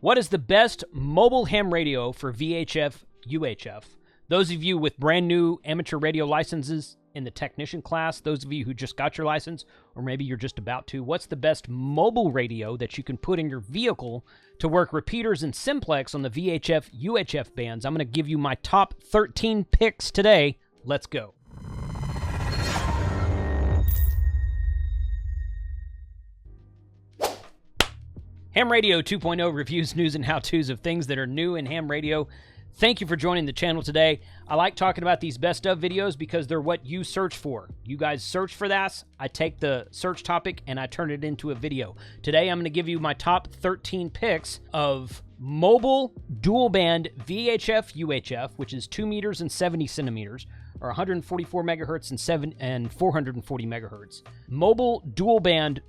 What is the best mobile ham radio for VHF, UHF? Those of you with brand new amateur radio licenses in the technician class, those of you who just got your license, or maybe you're just about to, what's the best mobile radio that you can put in your vehicle to work repeaters and simplex on the VHF, UHF bands? I'm going to give you my top 13 picks today. Let's go. Ham Radio 2.0 reviews, news, and how-tos of things that are new in ham radio. Thank you for joining the channel today. I like talking about these best of videos because they're what you search for. You guys search for that. I take the search topic and I turn it into a video. Today I'm going to give you my top 13 picks of mobile dual band VHF UHF, which is 2 meters and 70 centimeters, or 144 megahertz and 440 megahertz. Mobile dual band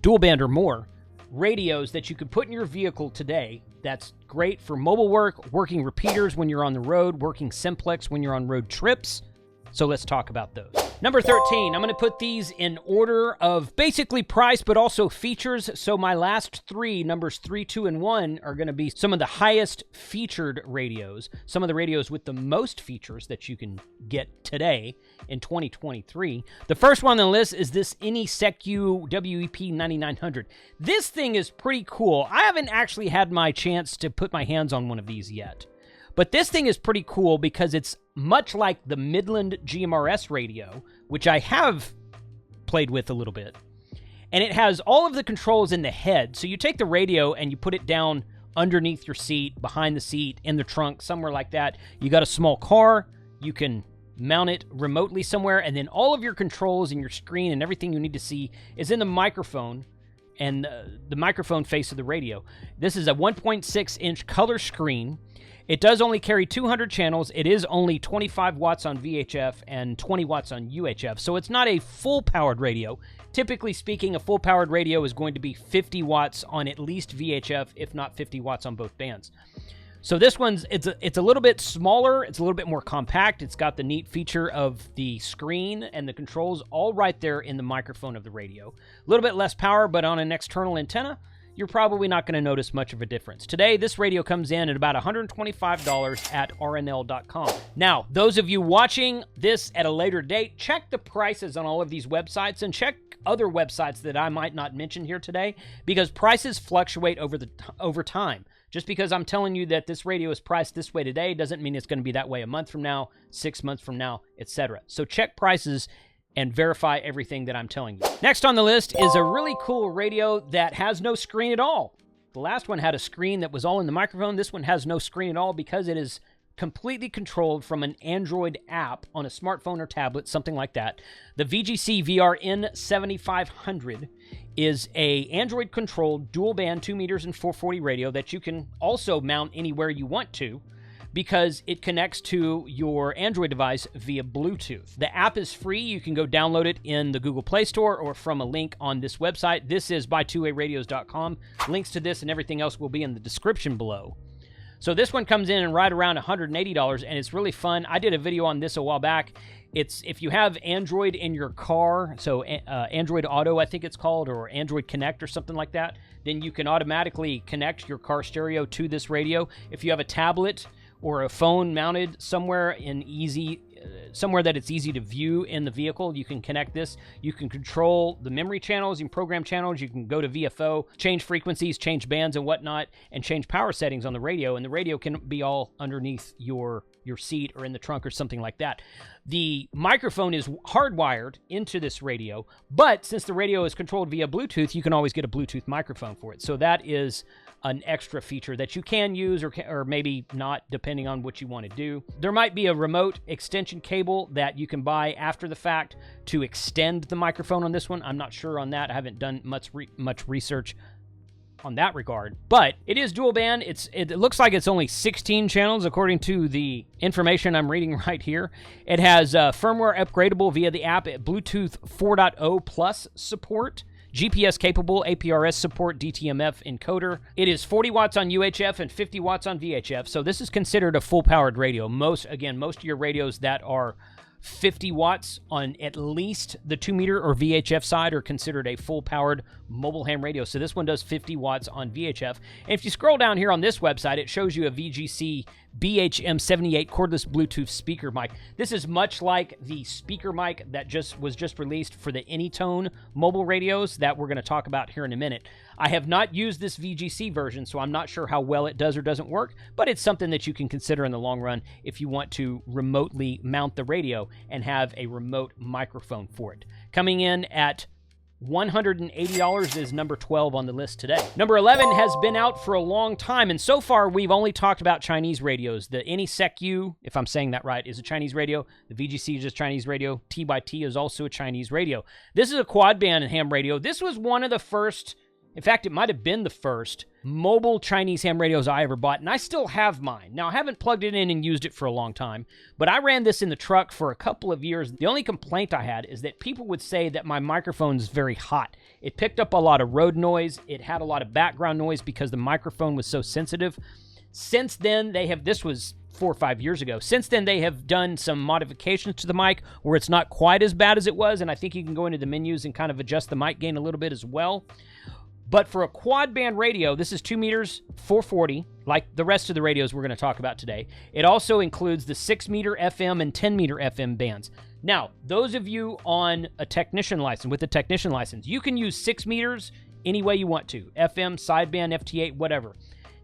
or more radios that you could put in your vehicle today. That's great for mobile work, working repeaters when you're on the road, working simplex when you're on road trips. So let's talk about those. Number 13, I'm going to put these in order of basically price, but also features. So my last three, numbers 3, 2, and 1, are going to be some of the highest featured radios, some of the radios with the most features that you can get today in 2023. The first one on the list is this Secu WEP 9900. This thing is pretty cool. I haven't actually had my chance to put my hands on one of these yet. But this thing is pretty cool because it's much like the Midland GMRS radio, which I have played with a little bit. And it has all of the controls in the head. So you take the radio and you put it down underneath your seat, behind the seat, in the trunk, somewhere like that. You got a small car, you can mount it remotely somewhere, and then all of your controls and your screen and everything you need to see is in the microphone and the microphone face of the radio. This is a 1.6-inch color screen. It does only carry 200 channels. It is only 25 watts on VHF and 20 watts on UHF, so it's not a full-powered radio. Typically speaking, a full-powered radio is going to be 50 watts on at least VHF, if not 50 watts on both bands. So this one's, it's a little bit smaller, it's a little bit more compact, it's got the neat feature of the screen and the controls all right there in the microphone of the radio. A little bit less power, but on an external antenna, you're probably not going to notice much of a difference. Today, this radio comes in at about $125 at rnl.com. Now, those of you watching this at a later date, check the prices on all of these websites and check other websites that I might not mention here today, because prices fluctuate over time. Just because I'm telling you that this radio is priced this way today doesn't mean it's going to be that way a month from now, 6 months from now, etc. So check prices and verify everything that I'm telling you. Next on the list is a really cool radio that has no screen at all. The last one had a screen that was all in the microphone. This one has no screen at all because it is completely controlled from an Android app on a smartphone or tablet, something like that. The VGC VRN 7500 is a Android-controlled dual-band 2 meters and 440 radio that you can also mount anywhere you want to, because it connects to your Android device via Bluetooth. The app is free. You can go download it in the Google Play Store or from a link on this website. This is by2aradios.com. Links to this and everything else will be in the description below. So this one comes in right around $180, and it's really fun. I did a video on this a while back. It's if you have Android in your car, so Android Auto, I think it's called, or Android Connect or something like that, then you can automatically connect your car stereo to this radio. If you have a tablet or a phone mounted somewhere somewhere that it's easy to view in the vehicle, you can connect this. You can control the memory channels, you can program channels, you can go to VFO, change frequencies, change bands and whatnot, and change power settings on the radio, and the radio can be all underneath your seat or in the trunk or something like that. The microphone is hardwired into this radio, but since the radio is controlled via Bluetooth, you can always get a Bluetooth microphone for it. So that is an extra feature that you can use or maybe not, depending on what you want to do. There might be a remote extension cable that you can buy after the fact to extend the microphone on this one. I'm not sure on that. I haven't done much research on that regard, but it is dual band. It looks like it's only 16 channels according to the information I'm reading right here. It has firmware upgradable via the app at Bluetooth 4.0 plus support, GPS capable, APRS support, DTMF encoder. It is 40 watts on UHF and 50 watts on VHF, so this is considered a full powered radio. Most of your radios that are 50 watts on at least the 2-meter or VHF side are considered a full-powered mobile ham radio. So this one does 50 watts on VHF. And if you scroll down here on this website, it shows you a VGC BHM78 cordless Bluetooth speaker mic. This is much like the speaker mic that was just released for the Anytone mobile radios that we're going to talk about here in a minute. I have not used this VGC version, so I'm not sure how well it does or doesn't work, but it's something that you can consider in the long run if you want to remotely mount the radio and have a remote microphone for it. Coming in at $180 is number 12 on the list today. Number 11 has been out for a long time, and so far we've only talked about Chinese radios. The AnySecU, if I'm saying that right, is a Chinese radio. The VGC is a Chinese radio. TYT is also a Chinese radio. This is a quad band ham radio. This was one of the first, in fact, it might have been the first mobile Chinese ham radios I ever bought, and I still have mine. Now, I haven't plugged it in and used it for a long time, but I ran this in the truck for a couple of years. The only complaint I had is that people would say that my microphone is very hot. It picked up a lot of road noise. It had a lot of background noise because the microphone was so sensitive. Since then, this was 4 or 5 years ago. Since then, they have done some modifications to the mic where it's not quite as bad as it was, and I think you can go into the menus and kind of adjust the mic gain a little bit as well. But for a quad band radio, this is 2 meters, 440, like the rest of the radios we're going to talk about today. It also includes the 6-meter FM and 10-meter FM bands. Now, those of you on a technician license, with a technician license, you can use 6 meters any way you want to. FM, sideband, FT8, whatever.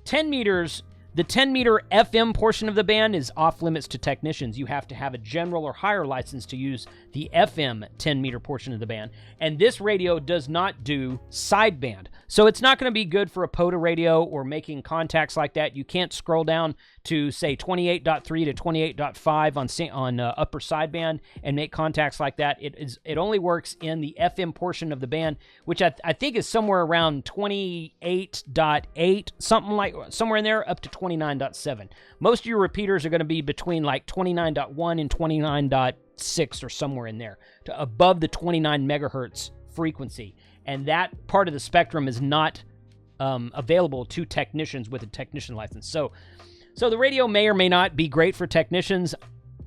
10 meters, the 10-meter FM portion of the band is off limits to technicians. You have to have a general or higher license to use the FM 10-meter portion of the band. And this radio does not do sideband. So it's not going to be good for a POTA radio or making contacts like that. You can't scroll down to, say, 28.3 to 28.5 on upper sideband and make contacts like that. It only works in the FM portion of the band, which I think is somewhere around 28.8, somewhere in there, up to 29.7. Most of your repeaters are going to be between like 29.1 and 29.6 or somewhere in there, to above the 29 megahertz frequency. And that part of the spectrum is not available to technicians with a technician license. So the radio may or may not be great for technicians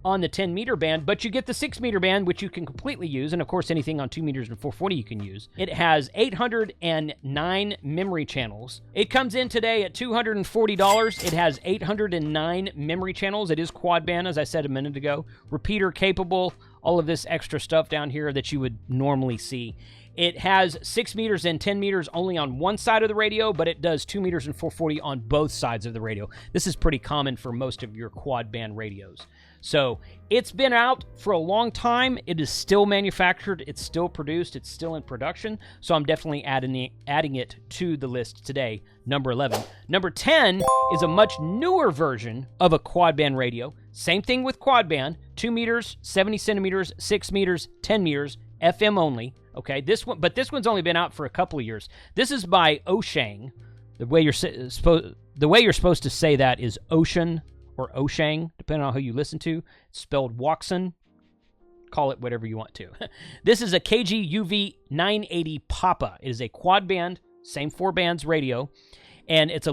on the 10-meter band, but you get the 6-meter band, which you can completely use, and of course anything on 2 meters and 440 you can use. It has 809 memory channels. It comes in today at $240. It has 809 memory channels. It is quad band, as I said a minute ago. Repeater capable, all of this extra stuff down here that you would normally see. It has 6 meters and 10 meters only on one side of the radio, but it does 2 meters and 440 on both sides of the radio. This is pretty common for most of your quad band radios. So it's been out for a long time. It is still manufactured. It's still produced. It's still in production. So I'm definitely adding it to the list today, number 11. Number 10 is a much newer version of a quad band radio. Same thing with quad band, 2 meters, 70 centimeters, 6 meters, 10 meters, FM only. Okay, this one's only been out for a couple of years. This is by Oshang. The way you're supposed to say that is Ocean or Oshang, depending on who you listen to. It's spelled Waxon. Call it whatever you want to. This is a KG-UV 980 Papa. It is a quad band, same 4 bands radio, and it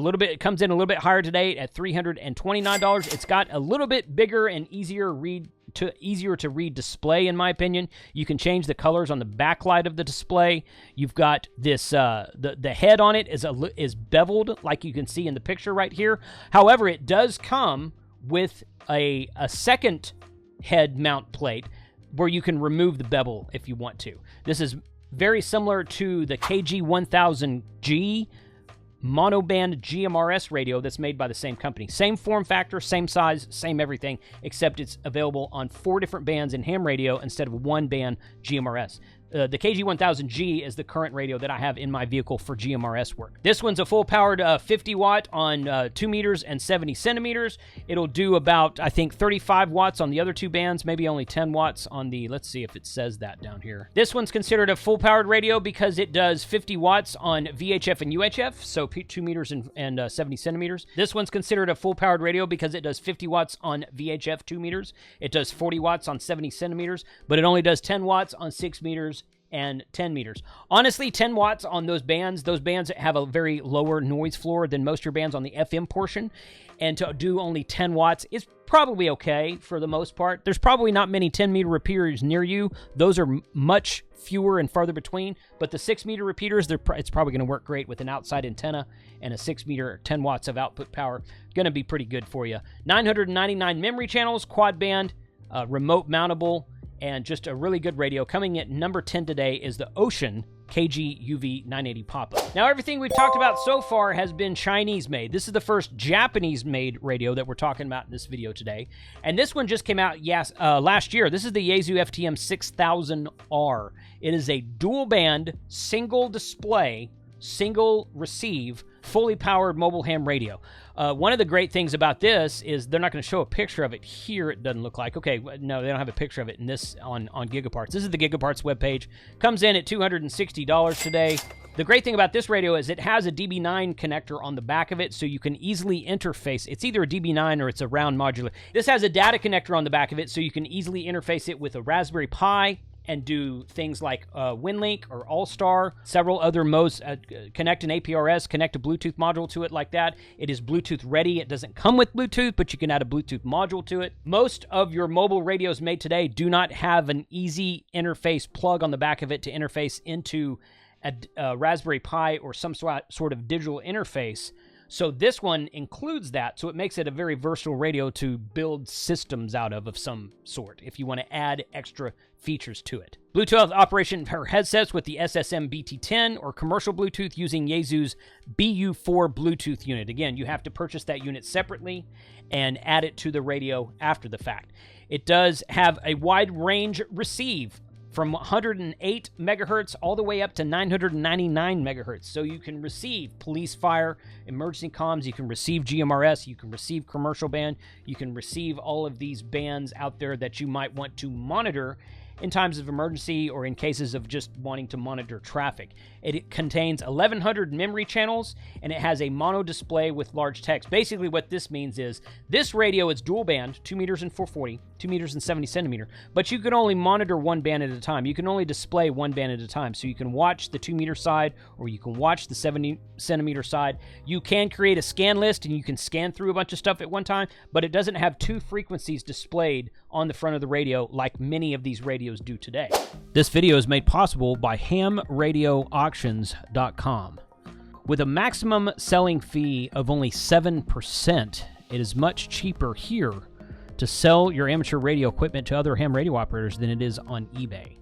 comes in a little bit higher today at $329. It's got a little bit bigger and easier to read display, in my opinion. You can change the colors on the backlight of the display. You've got this the head on it is beveled, like you can see in the picture right here. However, it does come with a second head mount plate where you can remove the bevel if you want to. This is very similar to the KG-1000G monoband GMRS radio that's made by the same company. Same form factor, same size, same everything, except it's available on 4 different bands in ham radio instead of 1 band GMRS. The KG-1000G is the current radio that I have in my vehicle for GMRS work. This one's a full-powered 50 watt on 2 meters and 70 centimeters. It'll do about, I think, 35 watts on the other 2 bands, maybe only 10 watts on the, let's see if it says that down here. This one's considered a full-powered radio because it does 50 watts on VHF and UHF, so 2 meters and 70 centimeters. This one's considered a full-powered radio because it does 50 watts on VHF 2 meters. It does 40 watts on 70 centimeters, but it only does 10 watts on 6 meters and 10 meters. Honestly, 10 watts on those bands have a very lower noise floor than most of your bands on the FM portion, and to do only 10 watts is probably okay for the most part. There's probably not many 10-meter repeaters near you. Those are much fewer and farther between, but the 6-meter repeaters, it's probably going to work great with an outside antenna and a 6-meter, 10 watts of output power. Going to be pretty good for you. 999 memory channels, quad band, remote mountable, and just a really good radio. Coming at number 10 today is the Ocean KG UV 980 pop-up. Now, everything we've talked about so far has been Chinese-made. This is the first Japanese-made radio that we're talking about in this video today. And this one just came out last year. This is the Yaesu FTM 6000R. It is a dual-band, single-display, single-receive, fully powered mobile ham radio. One of the great things about this is they're not going to show a picture of it here, it doesn't look like. Okay, no, they don't have a picture of it in this on Gigaparts. This is the Gigaparts webpage. Comes in at $260 today. The great thing about this radio is it has a DB9 connector on the back of it, so you can easily interface. It's either a DB9 or it's a round modular. This has a data connector on the back of it, so you can easily interface it with a Raspberry Pi and do things like WinLink or All-Star, several other modes, connect an APRS, connect a Bluetooth module to it like that. It is Bluetooth ready. It doesn't come with Bluetooth, but you can add a Bluetooth module to it. Most of your mobile radios made today do not have an easy interface plug on the back of it to interface into a Raspberry Pi or some sort of digital interface. So this one includes that, so it makes it a very versatile radio to build systems out of some sort if you want to add extra features to it. Bluetooth operation for headsets with the SSM BT10 or commercial Bluetooth using Yaesu's BU4 Bluetooth unit. Again, you have to purchase that unit separately and add it to the radio after the fact. It does have a wide range receive from 108 megahertz all the way up to 999 megahertz. So you can receive police, fire, emergency comms, you can receive GMRS, you can receive commercial band, you can receive all of these bands out there that you might want to monitor in times of emergency or in cases of just wanting to monitor traffic. It contains 1,100 memory channels, and it has a mono display with large text. Basically what this means is this radio is dual band, 2 meters and 440, 2 meters and 70 centimeter, but you can only monitor one band at a time. You can only display one band at a time. So you can watch the 2 meter side or you can watch the 70 centimeter side. You can create a scan list and you can scan through a bunch of stuff at one time, but it doesn't have two frequencies displayed on the front of the radio like many of these radios do today. This video is made possible by hamradioauctions.com. With a maximum selling fee of only 7%, it is much cheaper here to sell your amateur radio equipment to other ham radio operators than it is on eBay.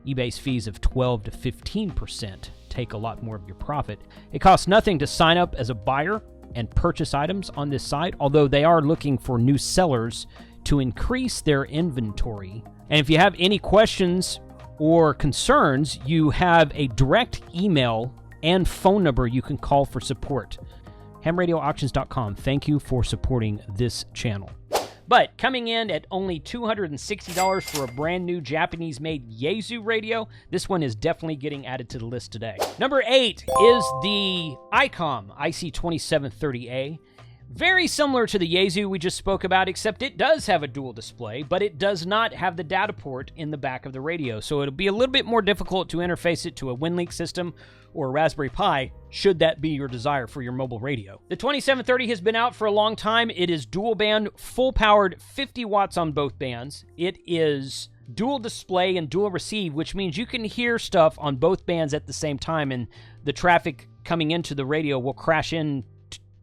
eBay's fees of 12 to 15% take a lot more of your profit. It costs nothing to sign up as a buyer and purchase items on this site, although they are looking for new sellers to increase their inventory. And if you have any questions or concerns, you have a direct email and phone number you can call for support. hamradioauctions.com. Thank you for supporting this channel. But coming in at only $260 for a brand new Japanese-made Yaesu radio, this one is definitely getting added to the list today. Number 8 is the ICOM IC2730A. Very similar to the Yaesu we just spoke about, except it does have a dual display, but it does not have the data port in the back of the radio, so it'll be a little bit more difficult to interface it to a WinLink system or a Raspberry Pi, should that be your desire for your mobile radio. The 2730 has been out for a long time. It is dual band, full powered, 50 watts on both bands. It is dual display and dual receive, which means you can hear stuff on both bands at the same time, and the traffic coming into the radio will crash in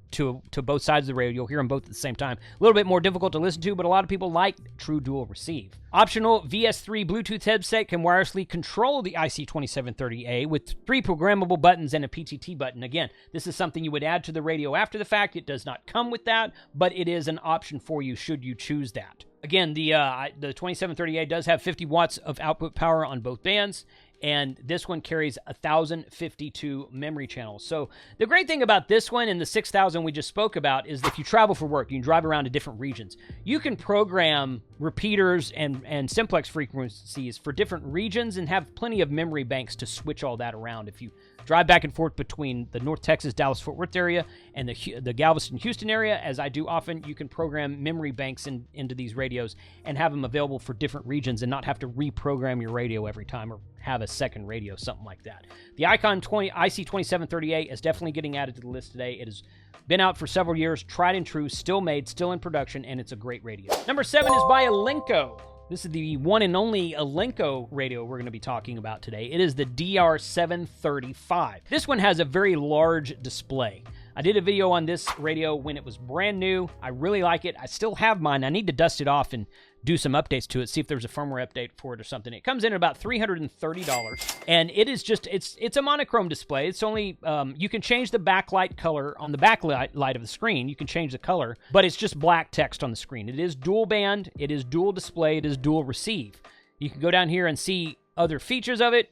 to both sides of the radio. You'll hear them both at the same time. A little bit more difficult to listen to, but a lot of people like true dual receive. Optional VS3 Bluetooth headset can wirelessly control the IC2730A with 3 programmable buttons and a PTT button. Again, this is something you would add to the radio after the fact. It does not come with that, but it is an option for you should you choose that. Again, the 2730A does have 50 watts of output power on both bands, and this one carries 1,052 memory channels. So the great thing about this one and the 6000 we just spoke about is if you travel for work, you can drive around to different regions. You can program repeaters and simplex frequencies for different regions and have plenty of memory banks to switch all that around if you drive back and forth between the North Texas, Dallas-Fort Worth area and the Galveston, Houston area, as I do often. You can program memory banks into these radios and have them available for different regions and not have to reprogram your radio every time or have a second radio, something like that. The Icon IC2738 is definitely getting added to the list today. It has been out for several years, tried and true, still made, still in production, and it's a great radio. Number 7 is by Elenco. This is the one and only Elenco radio we're going to be talking about today. It is the DR735. This one has a very large display. I did a video on this radio when it was brand new. I really like it. I still have mine. I need to dust it off and do some updates to it, see if there's a firmware update for it or something. It comes in at about $330, and it is just, it's a monochrome display. It's only, you can change the backlight color on the backlight of the screen. You can change the color, but it's just black text on the screen. It is dual band, it is dual display, it is dual receive. You can go down here and see other features of it.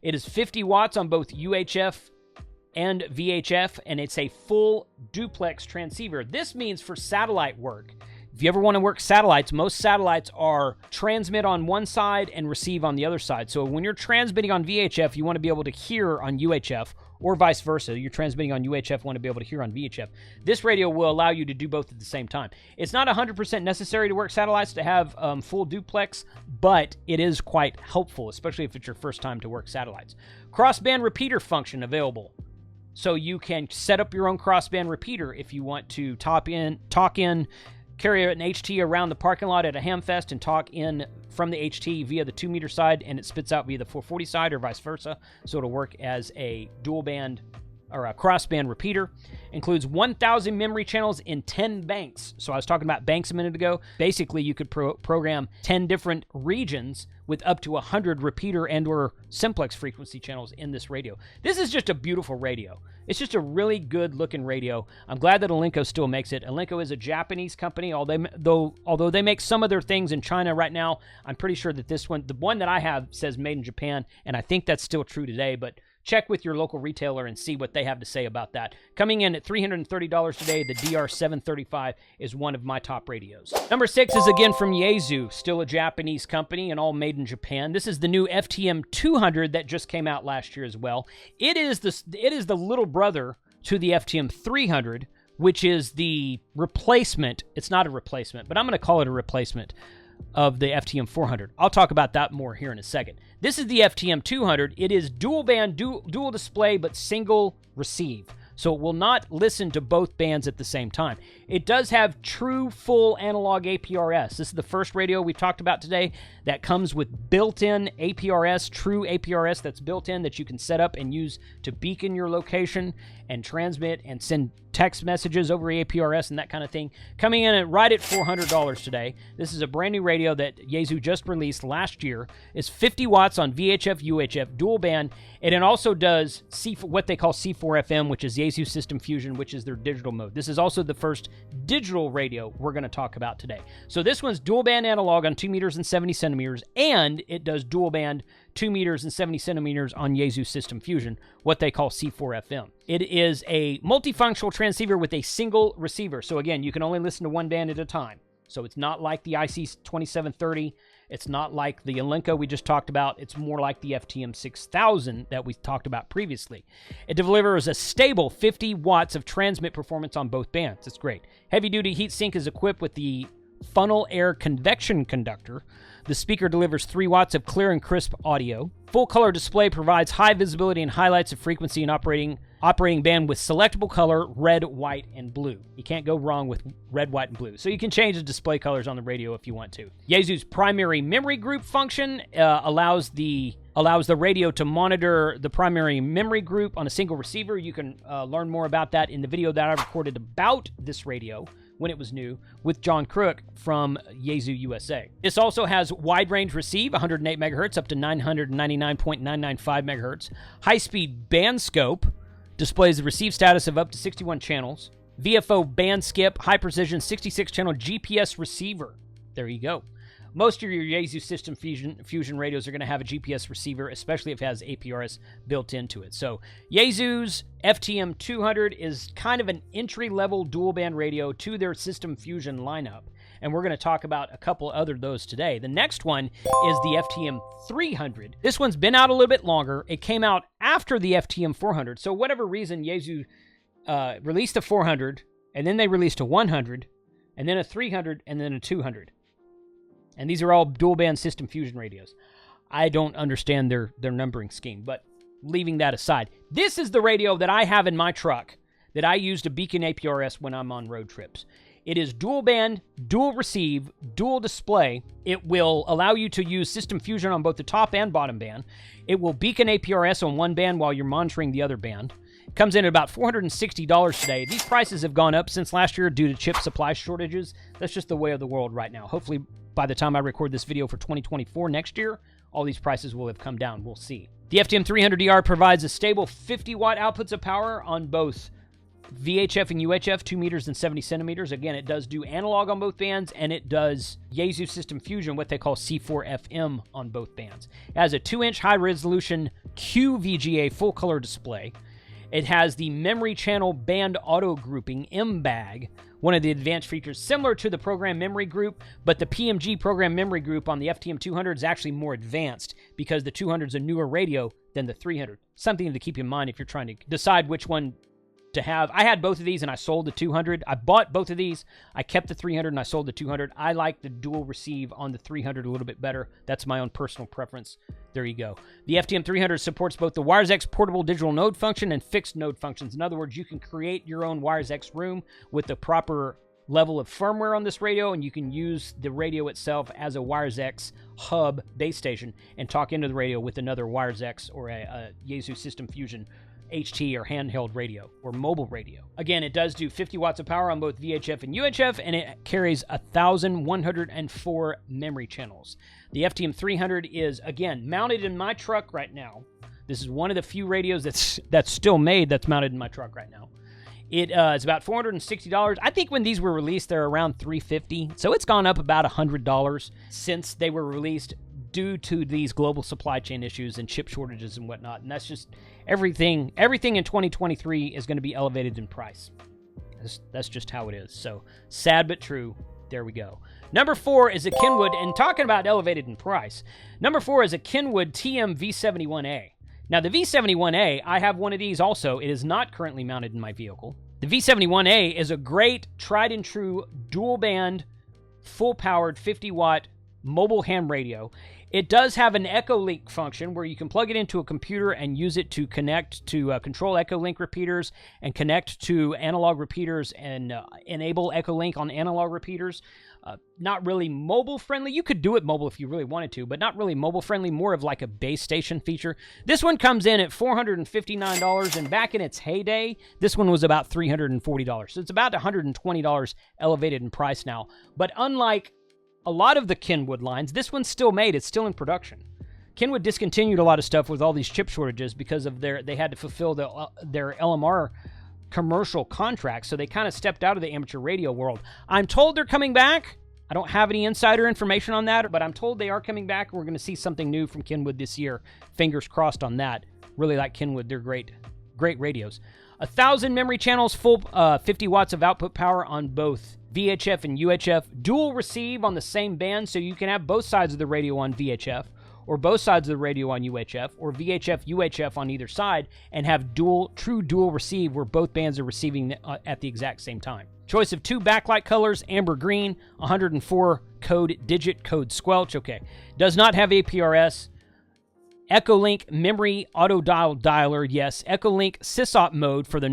It is 50 watts on both UHF and VHF, and it's a full duplex transceiver. This means for satellite work. If you ever want to work satellites, most satellites are transmit on one side and receive on the other side. So when you're transmitting on VHF, you want to be able to hear on UHF, or vice versa. You're transmitting on UHF, want to be able to hear on VHF. This radio will allow you to do both at the same time. It's not 100% necessary to work satellites to have full duplex, but it is quite helpful, especially if it's your first time to work satellites. Crossband repeater function available. So you can set up your own crossband repeater if you want to talk in, carry an HT around the parking lot at a hamfest and talk in from the HT via the 2-meter side, and it spits out via the 440 side or vice versa. So it'll work as a dual band or a crossband repeater. Includes 1,000 memory channels in 10 banks. So I was talking about banks a minute ago. Basically, you could program 10 different regions with up to 100 repeater and or simplex frequency channels in this radio. This is just a beautiful radio. It's just a really good looking radio. I'm glad that Elenco still makes it. Elenco is a Japanese company, although they make some of their things in China right now. I'm pretty sure that this one, the one that I have, says made in Japan, and I think that's still true today, but check with your local retailer and see what they have to say about that. Coming in at $330 today, the DR735 is one of my top radios. Number 6 is again from Yaesu, still a Japanese company and all made in Japan. This is the new FTM 200 that just came out last year as well. It is the little brother to the FTM 300, which is the replacement. It's not a replacement, but I'm going to call it a replacement of the FTM 400. I'll talk about that more here in a second. This is the FTM 200. It is dual band, dual display, but single receive. So it will not listen to both bands at the same time. It does have true full analog APRS. This is the first radio we've talked about today that comes with built-in APRS, true APRS that's built in that you can set up and use to beacon your location and transmit and send text messages over APRS and that kind of thing. Coming in right at $400 today. This is a brand new radio that Yaesu just released last year. It's 50 watts on VHF, UHF, dual band, and it also does what they call C4FM, which is Yaesu System Fusion, which is their digital mode. This is also the first digital radio we're going to talk about today. So this one's dual band analog on 2 meters and 70 centimeters, and it does dual band 2 meters and 70 centimeters on Yaesu System Fusion, what they call C4FM. It is a multifunctional transceiver with a single receiver. So again, you can only listen to one band at a time. So it's not like the IC2730. It's not like the Elenco we just talked about. It's more like the FTM 6000 that we talked about previously. It delivers a stable 50 watts of transmit performance on both bands. It's great. Heavy-duty heatsink is equipped with the funnel air convection conductor. The speaker delivers 3 watts of clear and crisp audio. Full color display provides high visibility and highlights of frequency and operating band with selectable color, red, white, and blue. You can't go wrong with red, white, and blue. So you can change the display colors on the radio if you want to. Yaesu's primary memory group function allows the radio to monitor the primary memory group on a single receiver. You can learn more about that in the video that I recorded about this radio when it was new with John Crook from Yaesu USA. This also has wide range receive, 108 megahertz up to 999.995 megahertz. High-speed band scope displays the receive status of up to 61 channels. VFO band skip, high precision 66 channel GPS receiver. There you go. most of your Yaesu System Fusion radios are going to have a GPS receiver, especially if it has APRS built into it. So Yaesu's FTM 200 is kind of an entry-level dual-band radio to their System Fusion lineup. And we're going to talk about a couple other of those today. The next one is the FTM 300. This one's been out a little bit longer. It came out after the FTM 400. So whatever reason, Yaesu released a 400, and then they released a 100, and then a 300, and then a 200. And these are all dual-band System Fusion radios. I don't understand their numbering scheme, but leaving that aside, this is the radio that I have in my truck that I use to beacon APRS when I'm on road trips. It is dual band, dual receive, dual display. It will allow you to use System Fusion on both the top and bottom band. It will beacon APRS on one band while you're monitoring the other band. It comes in at about $460 today. These prices have gone up since last year due to chip supply shortages. That's just the way of the world right now. Hopefully, by the time I record this video for 2024 next year, all these prices will have come down. We'll see. The FTM 300DR provides a stable 50-watt outputs of power on both VHF and UHF, 2 meters and 70 centimeters. Again, it does do analog on both bands, and it does Yaesu System Fusion, what they call C4FM, on both bands. It has a 2-inch high-resolution QVGA full-color display. It has the memory channel band auto grouping MBAG, one of the advanced features similar to the program memory group, but the PMG program memory group on the FTM 200 is actually more advanced because the 200 is a newer radio than the 300. Something to keep in mind if you're trying to decide which one to have. I had both of these and I sold the 200. I bought both of these. I kept the 300 and I sold the 200. I like the dual receive on the 300 a little bit better. That's my own personal preference. There you go. The FTM 300 supports both the WiresX portable digital node function and fixed node functions. In other words, you can create your own WiresX room with the proper level of firmware on this radio, and you can use the radio itself as a WiresX hub base station and talk into the radio with another WiresX or a Yaesu System Fusion HT or handheld radio or mobile radio. Again, it does do 50 watts of power on both VHF and UHF, and it carries 1,104 memory channels. The FTM 300 is, again, mounted in my truck right now. This is one of the few radios that's still made that's mounted in my truck right now. It is about $460. I think when these were released, they're around $350. So it's gone up about $100 since they were released due to these global supply chain issues and chip shortages and whatnot. And that's just everything in 2023 is going to be elevated in price. That's just how it is. So sad but true. There we go. Number 4 is a Kenwood, and talking about elevated in price, number 4 is a Kenwood TM V71A. Now, the V71A, I have one of these also. It is not currently mounted in my vehicle. The V71A is a great, tried-and-true, dual-band, full-powered, 50-watt mobile ham radio. It does have an Echolink function where you can plug it into a computer and use it to connect to control Echolink repeaters and connect to analog repeaters and enable Echolink on analog repeaters. Not really mobile friendly. You could do it mobile if you really wanted to, but not really mobile friendly, more of like a base station feature. This one comes in at $459, and back in its heyday, this one was about $340. So it's about $120 elevated in price now. But unlike a lot of the Kenwood lines, this one's still made. It's still in production. Kenwood discontinued a lot of stuff with all these chip shortages because of they had to fulfill their LMR commercial contracts, so they kind of stepped out of the amateur radio world. I'm told they're coming back. I don't have any insider information on that, but I'm told they are coming back. We're going to see something new from Kenwood this year. Fingers crossed on that. Really like Kenwood. They're great radios. 1,000 memory channels, full 50 watts of output power on both VHF and UHF. Dual receive on the same band, so you can have both sides of the radio on VHF, or both sides of the radio on UHF, or VHF, UHF on either side, and have true dual receive where both bands are receiving at the exact same time. Choice of 2 backlight colors, amber green, 104 digit code squelch. Okay. Does not have APRS. Echolink memory auto dialer, yes. Echolink sysop mode for the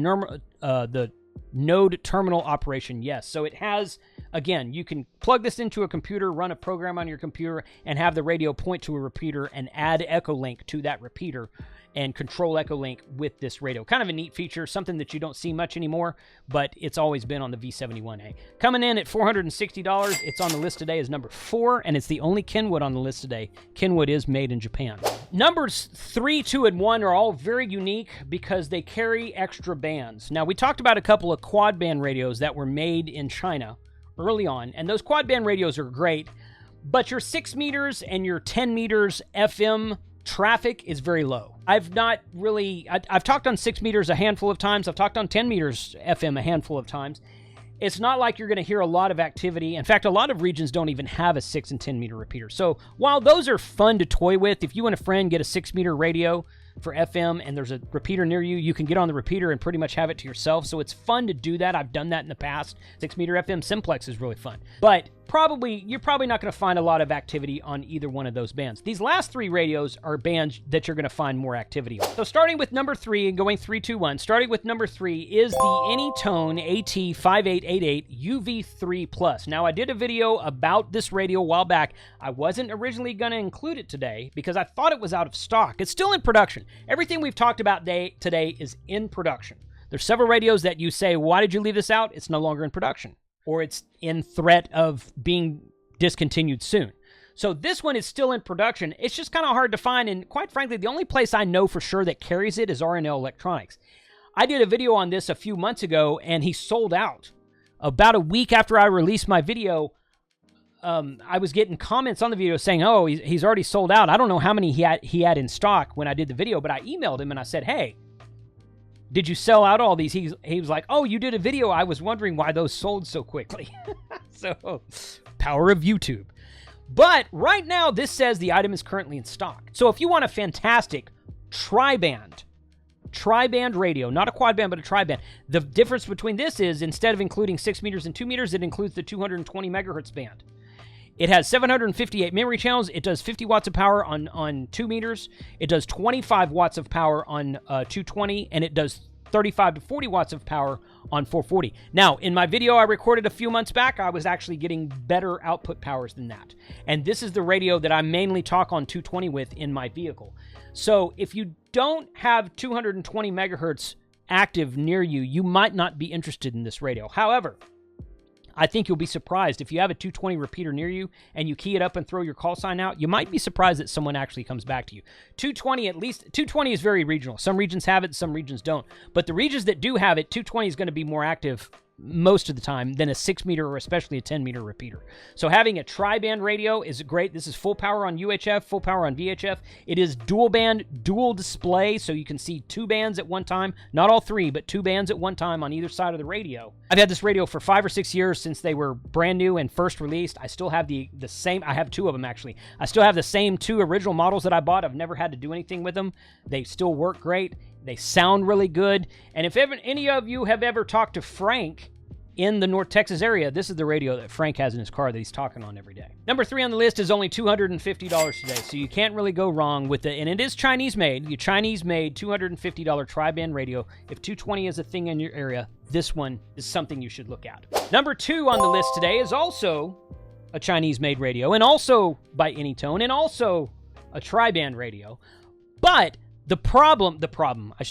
node terminal operation, yes. So it has, again, you can plug this into a computer, run a program on your computer, and have the radio point to a repeater and add Echolink to that repeater and control Echolink with this radio. Kind of a neat feature, something that you don't see much anymore, but it's always been on the V71A. Coming in at $460, it's on the list today as number 4, and it's the only Kenwood on the list today. Kenwood is made in Japan. Numbers 3, 2, and 1 are all very unique because they carry extra bands. Now, we talked about a couple of quad band radios that were made in China early on, and those quad band radios are great, but your 6 meters and your 10 meters FM traffic is very low. I've talked on 6 meters a handful of times. I've talked on 10 meters FM a handful of times. It's not like you're going to hear a lot of activity. In fact, a lot of regions don't even have a 6 and 10 meter repeater. So while those are fun to toy with, if you and a friend get a 6 meter radio for FM and there's a repeater near you, you can get on the repeater and pretty much have it to yourself. So it's fun to do that. I've done that in the past. 6 meter FM simplex is really fun. But you're probably not going to find a lot of activity on either one of those bands. These last 3 radios are bands that you're going to find more activity on. So starting with number 3 and going 3, 2, 1, starting with number 3 is the Anytone AT5888 UV3 Plus. Now, I did a video about this radio a while back. I wasn't originally going to include it today because I thought it was out of stock. It's still in production. Everything we've talked about today is in production. There's several radios that you say, why did you leave this out? It's no longer in production, or it's in threat of being discontinued soon. So this one is still in production. It's just kind of hard to find, and quite frankly, the only place I know for sure that carries it is RNL Electronics. I did a video on this a few months ago, and he sold out. About a week after I released my video, I was getting comments on the video saying, oh, he's already sold out. I don't know how many he had in stock when I did the video, but I emailed him and I said, hey, did you sell out all these? He was like, oh, you did a video. I was wondering why those sold so quickly. So, power of YouTube. But right now, this says the item is currently in stock. So if you want a fantastic tri-band radio, not a quad band, but a tri-band, the difference between this is instead of including 6 meters and 2 meters, it includes the 220 megahertz band. It has 758 memory channels. It does 50 watts of power on 2 meters. It does 25 watts of power on 220, and it does 35 to 40 watts of power on 440. Now, in my video I recorded a few months back, I was actually getting better output powers than that. And this is the radio that I mainly talk on 220 with in my vehicle. So if you don't have 220 megahertz active near you, you might not be interested in this radio. However, I think you'll be surprised if you have a 220 repeater near you and you key it up and throw your call sign out. You might be surprised that someone actually comes back to you. 220, at least, 220 is very regional. Some regions have it, some regions don't. But the regions that do have it, 220 is going to be more active most of the time than a 6 meter or especially a 10 meter repeater. So having a tri-band radio is great. This is full power on UHF, full power on VHF. It is dual band, dual display, so you can see 2 bands at one time. Not all 3, but 2 bands at one time on either side of the radio. I've had this radio for 5 or 6 years since they were brand new and first released. I still have the same, I have 2 of them actually. I still have the same 2 original models that I bought. I've never had to do anything with them. They still work great. They sound really good. And if any of you have ever talked to Frank in the North Texas area, this is the radio that Frank has in his car that he's talking on every day. Number 3 on the list is only $250 today, so you can't really go wrong with it. And it is Chinese-made. The Chinese-made $250 tri-band radio. If 220 is a thing in your area, this one is something you should look at. Number 2 on the list today is also a Chinese-made radio, and also by Anytone, and also a tri-band radio. But the problem,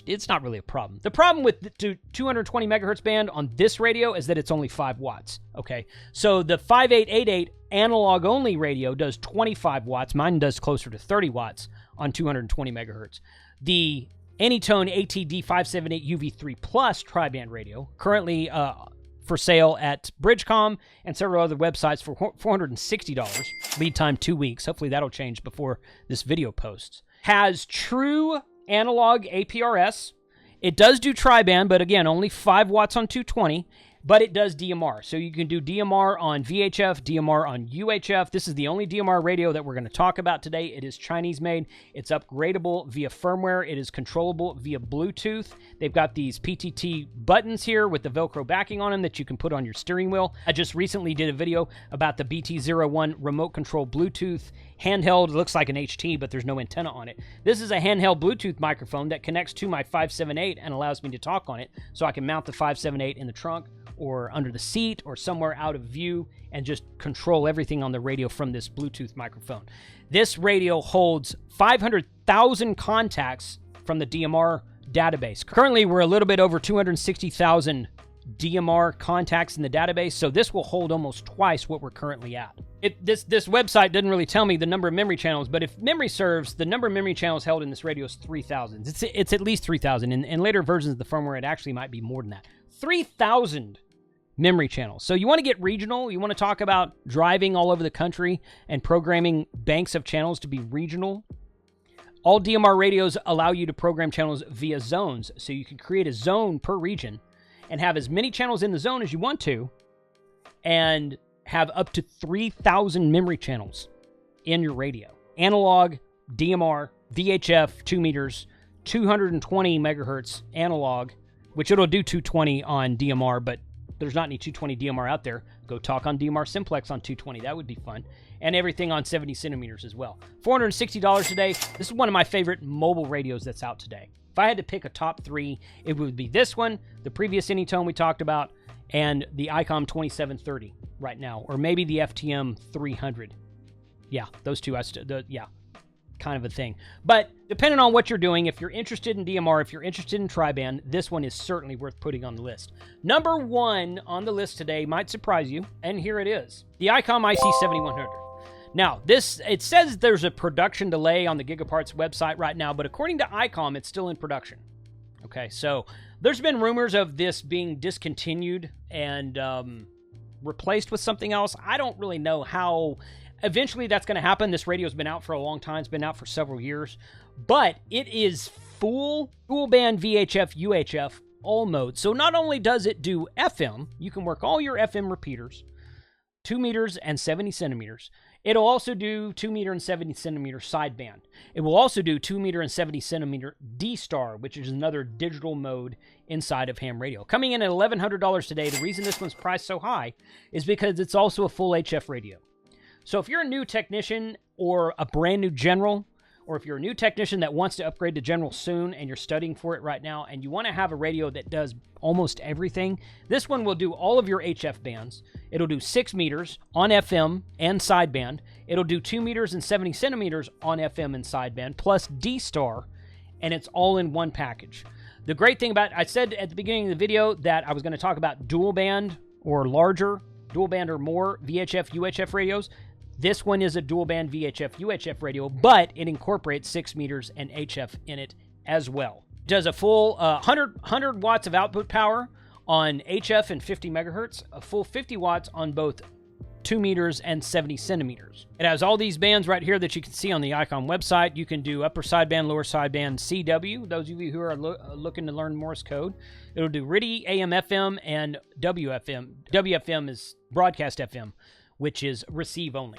it's not really a problem. The problem with the 220 megahertz band on this radio is that it's only 5 watts, okay? So the 5888 analog-only radio does 25 watts. Mine does closer to 30 watts on 220 megahertz. The Anytone ATD578 UV3 Plus tri-band radio, currently for sale at Bridgecom and several other websites for $460. Lead time 2 weeks. Hopefully that'll change before this video posts. Has true analog APRS. It does do tri-band, but again, only 5 watts on 220, but it does DMR. So you can do DMR on VHF, DMR on UHF. This is the only DMR radio that we're going to talk about today. It is Chinese-made. It's upgradable via firmware. It is controllable via Bluetooth. They've got these PTT buttons here with the Velcro backing on them that you can put on your steering wheel. I just recently did a video about the BT01 remote control Bluetooth handheld. It looks like an HT, but there's no antenna on it. This is a handheld Bluetooth microphone that connects to my 578 and allows me to talk on it, so I can mount the 578 in the trunk or under the seat or somewhere out of view and just control everything on the radio from this Bluetooth microphone. This radio holds 500,000 contacts from the DMR database. Currently, we're a little bit over 260,000 DMR contacts in the database, so this will hold almost twice what we're currently at. This website doesn't really tell me the number of memory channels, but if memory serves, the number of memory channels held in this radio is 3,000. It's at least 3,000. In later versions of the firmware, it actually might be more than that. 3,000 memory channels. So you want to get regional. You want to talk about driving all over the country and programming banks of channels to be regional. All DMR radios allow you to program channels via zones. So you can create a zone per region and have as many channels in the zone as you want to, and have up to 3,000 memory channels in your radio. Analog, DMR, VHF, 2 meters, 220 megahertz analog, which it'll do 220 on DMR, but there's not any 220 DMR out there. Go talk on DMR Simplex on 220. That would be fun. And everything on 70 centimeters as well. $460 today. This is one of my favorite mobile radios that's out today. If I had to pick a top 3, it would be this one, the previous Anytone we talked about, and the ICOM 2730 right now, or maybe the FTM 300. Yeah, those two, kind of a thing. But depending on what you're doing, if you're interested in DMR, if you're interested in tri-band, this one is certainly worth putting on the list. Number 1 on the list today might surprise you, and here it is. The ICOM IC7100. Now, it says there's a production delay on the Gigaparts website right now, but according to ICOM, it's still in production. Okay, so there's been rumors of this being discontinued and replaced with something else. I don't really know how eventually that's going to happen. This radio's been out for a long time. It's been out for several years. But it is full dual-band VHF, UHF, all modes. So not only does it do FM, you can work all your FM repeaters, 2 meters and 70 centimeters. It'll also do 2 meter and 70 centimeter sideband. It will also do 2 meter and 70 centimeter D-Star, which is another digital mode inside of ham radio. Coming in at $1,100 today, the reason this one's priced so high is because it's also a full HF radio. So if you're a new technician or a brand new general, or if you're a new technician that wants to upgrade to general soon and you're studying for it right now and you want to have a radio that does almost everything, this one will do all of your HF bands. It'll do 6 meters on FM and sideband. It'll do 2 meters and 70 centimeters on FM and sideband, plus D-Star, and it's all in one package. The great thing about it, I said at the beginning of the video that I was going to talk about dual band or larger, dual band or more VHF, UHF radios. This one is a dual band VHF, UHF radio, but it incorporates 6 meters and HF in it as well. It does a full 100 watts of output power on HF and 50 megahertz, a full 50 watts on both 2 meters and 70 centimeters. It has all these bands right here that you can see on the ICOM website. You can do upper sideband, lower sideband, CW, those of you who are looking to learn Morse code. It'll do RTTY, AM, FM, and WFM. WFM is broadcast FM, which is receive only.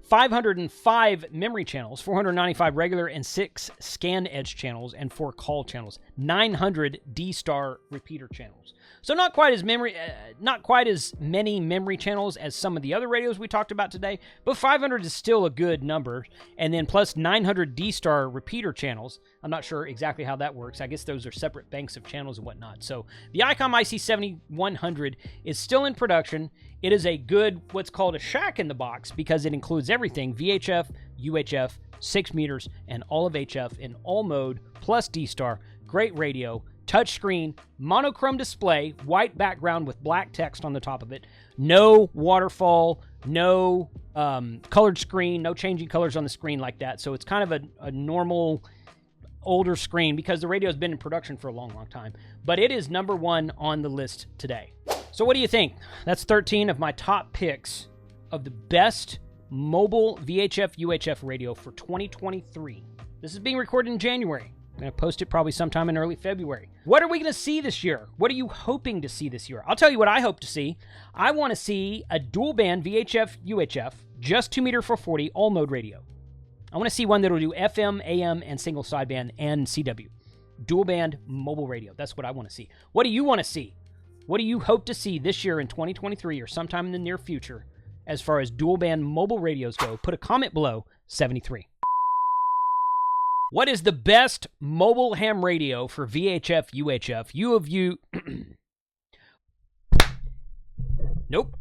505 memory channels, 495 regular and 6 scan edge channels, and 4 call channels. 900 D-Star repeater channels. So not quite as many memory channels as some of the other radios we talked about today, but 500 is still a good number. And then plus 900 D-Star repeater channels. I'm not sure exactly how that works. I guess those are separate banks of channels and whatnot. So the ICOM IC7100 is still in production. It is a good, what's called a shack in the box, because it includes everything, VHF, UHF, 6 meters, and all of HF in all mode, plus D-Star. Great radio. Touchscreen, monochrome display, white background with black text on the top of it. No waterfall, no colored screen, no changing colors on the screen like that. So it's kind of a normal, older screen because the radio has been in production for a long, long time. But it is number 1 on the list today. So what do you think? That's 13 of my top picks of the best mobile VHF, UHF radio for 2023. This is being recorded in January. I'm going to post it probably sometime in early February. What are we going to see this year? What are you hoping to see this year? I'll tell you what I hope to see. I want to see a dual band VHF, UHF, just 2 meter 440 all mode radio. I want to see one that will do FM, AM, and single sideband and CW. Dual band mobile radio. That's what I want to see. What do you want to see? What do you hope to see this year in 2023 or sometime in the near future as far as dual band mobile radios go? Put a comment below, 73. What is the best mobile ham radio for VHF, UHF? Nope.